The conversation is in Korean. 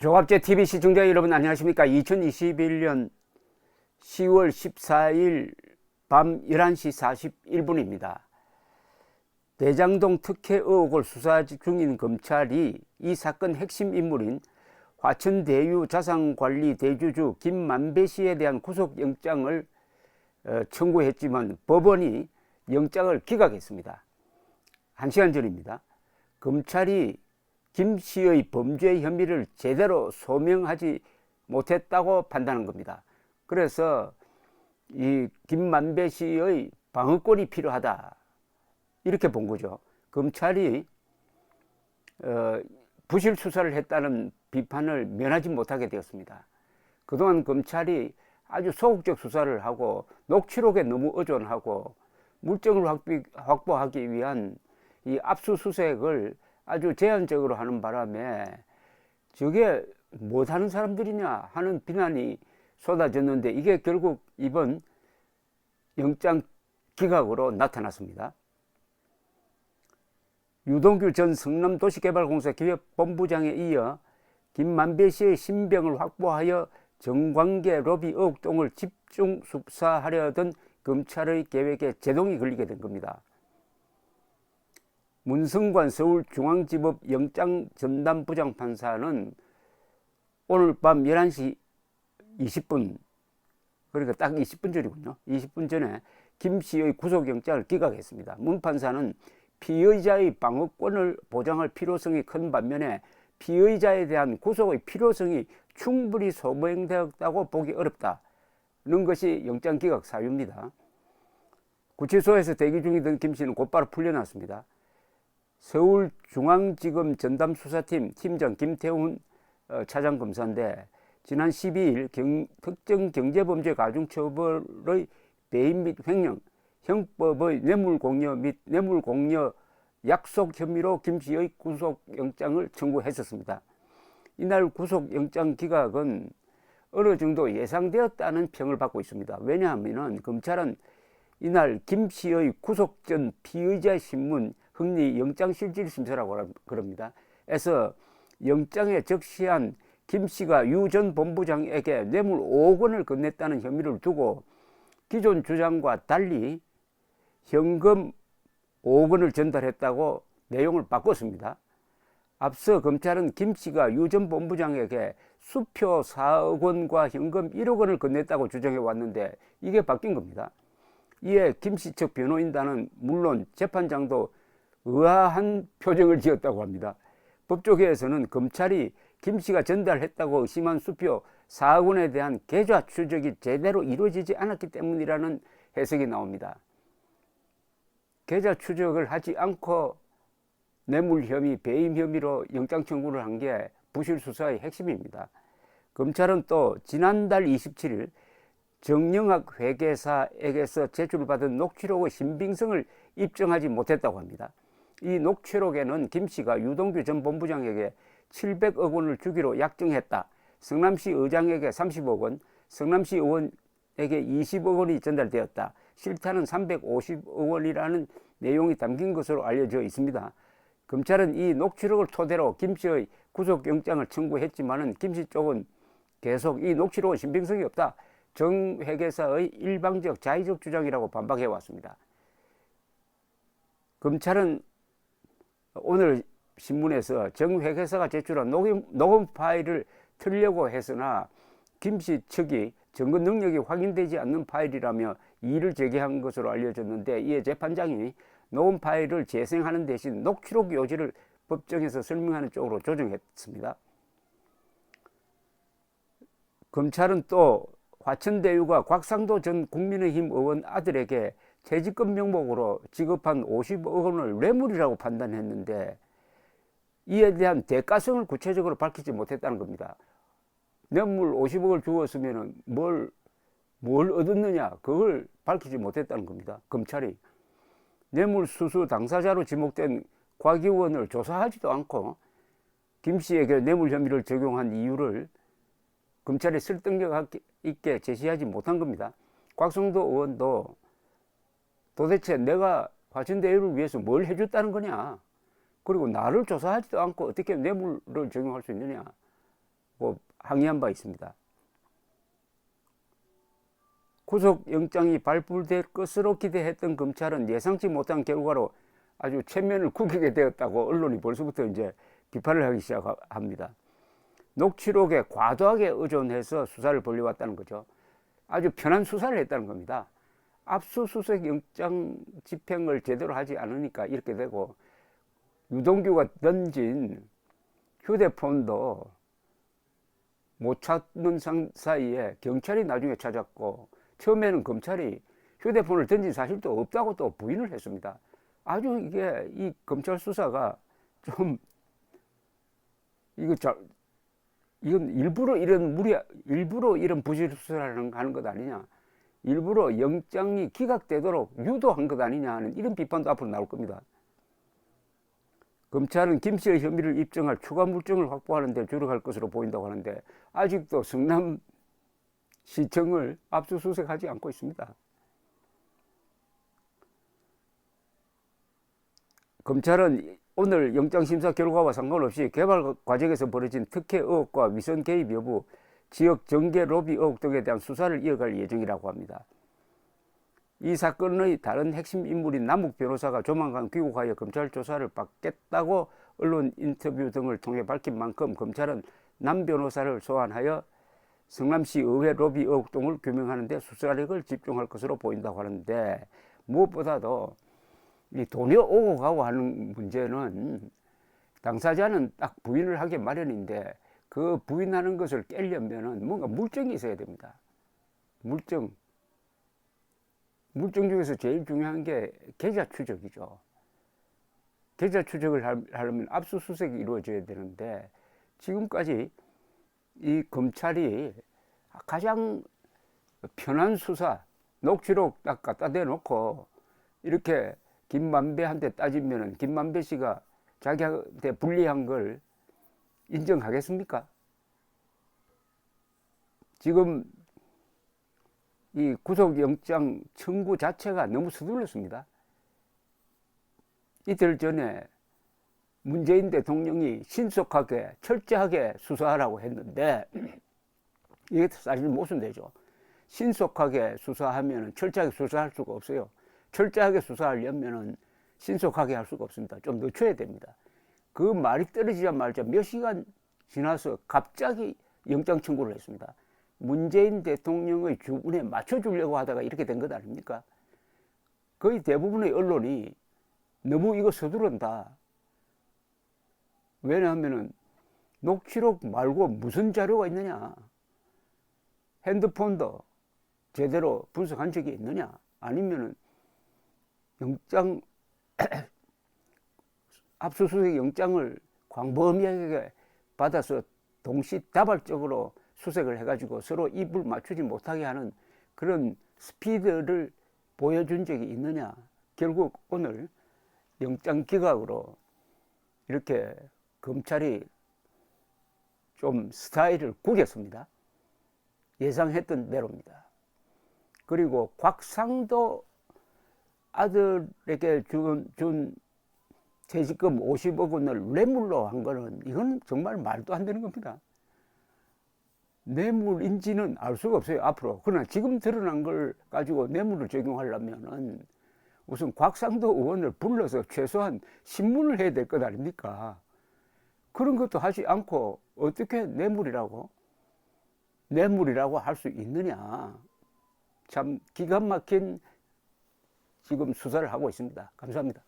조갑제 TV 시청자 여러분 안녕하십니까? 2021년 10월 14일 밤 11시 41분입니다. 대장동 특혜 의혹을 수사 중인 검찰이 이 사건 핵심 인물인 화천대유 자산관리 대주주 김만배 씨에 대한 구속영장을 청구했지만 법원이 영장을 기각했습니다. 1시간 전입니다. 검찰이 김 씨의 범죄 혐의를 제대로 소명하지 못했다고 판단한 겁니다. 그래서 이 김만배 씨의 방어권이 필요하다 이렇게 본 거죠. 검찰이 부실 수사를 했다는 비판을 면하지 못하게 되었습니다. 그동안 검찰이 아주 소극적 수사를 하고 녹취록에 너무 의존하고 물증을 확보하기 위한 이 압수수색을 아주 제한적으로 하는 바람에 저게 못하는 사람들이냐 하는 비난이 쏟아졌는데 이게 결국 이번 영장 기각으로 나타났습니다. 유동규 전 성남도시개발공사 기획본부장에 이어 김만배 씨의 신병을 확보하여 정관계 로비 의혹 등을 집중 수사하려던 검찰의 계획에 제동이 걸리게 된 겁니다. 문성관 서울중앙지법 영장전담부장판사는 오늘 밤 11시 20분, 그러니까 딱 20분 전이군요. 20분 전에 김 씨의 구속영장을 기각했습니다. 문 판사는 피의자의 방어권을 보장할 필요성이 큰 반면에 피의자에 대한 구속의 필요성이 충분히 소명되었다고 보기 어렵다는 것이 영장 기각 사유입니다. 구치소에서 대기 중이던 김 씨는 곧바로 풀려났습니다. 서울중앙지검 전담수사팀 팀장 김태훈 차장검사인데 지난 12일 특정 경제범죄 가중처벌의 배임 및 횡령, 형법의 뇌물공여 및 뇌물공여 약속 혐의로 김 씨의 구속영장을 청구했었습니다. 이날 구속영장 기각은 어느 정도 예상되었다는 평을 받고 있습니다. 왜냐하면 검찰은 이날 김 씨의 구속 전 피의자 신문 흥리 영장실질심사라고 그럽니다. 그래서 영장에 적시한 김 씨가 유 전 본부장에게 뇌물 5억 원을 건넸다는 혐의를 두고 기존 주장과 달리 현금 5억 원을 전달했다고 내용을 바꿨습니다. 앞서 검찰은 김 씨가 유 전 본부장에게 수표 4억 원과 현금 1억 원을 건넸다고 주장해 왔는데 이게 바뀐 겁니다. 이에 김 씨 측 변호인단은 물론 재판장도 의아한 표정을 지었다고 합니다. 법조계에서는 검찰이 김 씨가 전달했다고 의심한 수표 4억 원에 대한 계좌 추적이 제대로 이루어지지 않았기 때문이라는 해석이 나옵니다. 계좌 추적을 하지 않고 뇌물 혐의, 배임 혐의로 영장 청구를 한 게 부실 수사의 핵심입니다. 검찰은 또 지난달 27일 정영학 회계사에게서 제출받은 녹취록의 신빙성을 입증하지 못했다고 합니다. 이 녹취록에는 김 씨가 유동규 전 본부장에게 700억 원을 주기로 약정했다. 성남시 의장에게 30억 원, 성남시 의원에게 20억 원이 전달되었다. 실타는 350억 원이라는 내용이 담긴 것으로 알려져 있습니다. 검찰은 이 녹취록을 토대로 김 씨의 구속영장을 청구했지만 김 씨 쪽은 계속 이 녹취록은 신빙성이 없다. 정 회계사의 일방적 자의적 주장이라고 반박해왔습니다. 검찰은 오늘 신문에서 정 회계사가 제출한 녹음 파일을 틀려고 했으나 김 씨 측이 증거 능력이 확인되지 않는 파일이라며 이의를 제기한 것으로 알려졌는데 이에 재판장이 녹음 파일을 재생하는 대신 녹취록 요지를 법정에서 설명하는 쪽으로 조정했습니다. 검찰은 또 화천대유가 곽상도 전 국민의힘 의원 아들에게 퇴직금 명목으로 지급한 50억 원을 뇌물이라고 판단했는데 이에 대한 대가성을 구체적으로 밝히지 못했다는 겁니다. 뇌물 50억을 주었으면 뭘 얻었느냐 그걸 밝히지 못했다는 겁니다. 검찰이 뇌물 수수 당사자로 지목된 곽 의원을 조사하지도 않고 김 씨에게 뇌물 혐의를 적용한 이유를 검찰이 설득력 있게 제시하지 못한 겁니다. 곽상도 의원도 도대체 내가 화천대유를 위해서 뭘 해줬다는 거냐, 그리고 나를 조사하지도 않고 어떻게 뇌물을 적용할 수 있느냐, 항의한 바 있습니다. 구속영장이 발부될 것으로 기대했던 검찰은 예상치 못한 결과로 아주 체면을 구기게 되었다고 언론이 벌써부터 이제 비판을 하기 시작합니다. 녹취록에 과도하게 의존해서 수사를 벌려왔다는 거죠. 아주 편한 수사를 했다는 겁니다. 압수수색 영장 집행을 제대로 하지 않으니까 이렇게 되고, 유동규가 던진 휴대폰도 못 찾는 사이에 경찰이 나중에 찾았고, 처음에는 검찰이 휴대폰을 던진 사실도 없다고 또 부인을 했습니다. 아주 이게 이 검찰 수사가 좀 이건 일부러 이런 부실 수사를 하는 것 아니냐, 일부러 영장이 기각되도록 유도한 것 아니냐 하는 이런 비판도 앞으로 나올 겁니다. 검찰은 김 씨의 혐의를 입증할 추가 물증을 확보하는 데 주력할 것으로 보인다고 하는데, 아직도 성남시청을 압수수색하지 않고 있습니다. 검찰은 오늘 영장심사 결과와 상관없이 개발 과정에서 벌어진 특혜 의혹과 위선 개입 여부, 지역 정계 로비 의혹 등에 대한 수사를 이어갈 예정이라고 합니다. 이 사건의 다른 핵심 인물인 남욱 변호사가 조만간 귀국하여 검찰 조사를 받겠다고 언론 인터뷰 등을 통해 밝힌 만큼, 검찰은 남 변호사를 소환하여 성남시 의회 로비 의혹 등을 규명하는 데 수사력을 집중할 것으로 보인다고 하는데, 무엇보다도 이 돈이 오고 가고 하는 문제는 당사자는 딱 부인을 하기 마련인데, 그 부인하는 것을 깨려면 뭔가 물증이 있어야 됩니다. 물증 중에서 제일 중요한 게 계좌 추적이죠. 계좌 추적을 하려면 압수수색이 이루어져야 되는데, 지금까지 이 검찰이 가장 편한 수사, 녹취록 딱 갖다 대놓고 이렇게 김만배한테 따지면은 김만배 씨가 자기한테 불리한 걸 인정하겠습니까? 지금 이 구속영장 청구 자체가 너무 서둘렀습니다. 이틀 전에 문재인 대통령이 신속하게 철저하게 수사하라고 했는데, 이게 사실 모순되죠. 신속하게 수사하면 철저하게 수사할 수가 없어요. 철저하게 수사하려면 신속하게 할 수가 없습니다. 좀 늦춰야 됩니다. 그 말이 떨어지자마자 몇 시간 지나서 갑자기 영장 청구를 했습니다. 문재인 대통령의 주문에 맞춰주려고 하다가 이렇게 된 것 아닙니까? 거의 대부분의 언론이 너무 이거 서두른다. 왜냐하면 녹취록 말고 무슨 자료가 있느냐, 핸드폰도 제대로 분석한 적이 있느냐, 아니면은 영장 압수수색 영장을 광범위하게 받아서 동시다발적으로 수색을 해가지고 서로 입을 맞추지 못하게 하는 그런 스피드를 보여준 적이 있느냐. 결국 오늘 영장 기각으로 이렇게 검찰이 좀 스타일을 구겼습니다. 예상했던 대로입니다. 그리고 곽상도 아들에게 준 퇴직금 50억 원을 뇌물로 한 거는, 이건 정말 말도 안 되는 겁니다. 뇌물인지는 알 수가 없어요, 앞으로. 그러나 지금 드러난 걸 가지고 뇌물을 적용하려면은 우선 곽상도 의원을 불러서 최소한 신문을 해야 될 것 아닙니까? 그런 것도 하지 않고 어떻게 뇌물이라고 할 수 있느냐. 참 기가 막힌 지금 수사를 하고 있습니다. 감사합니다.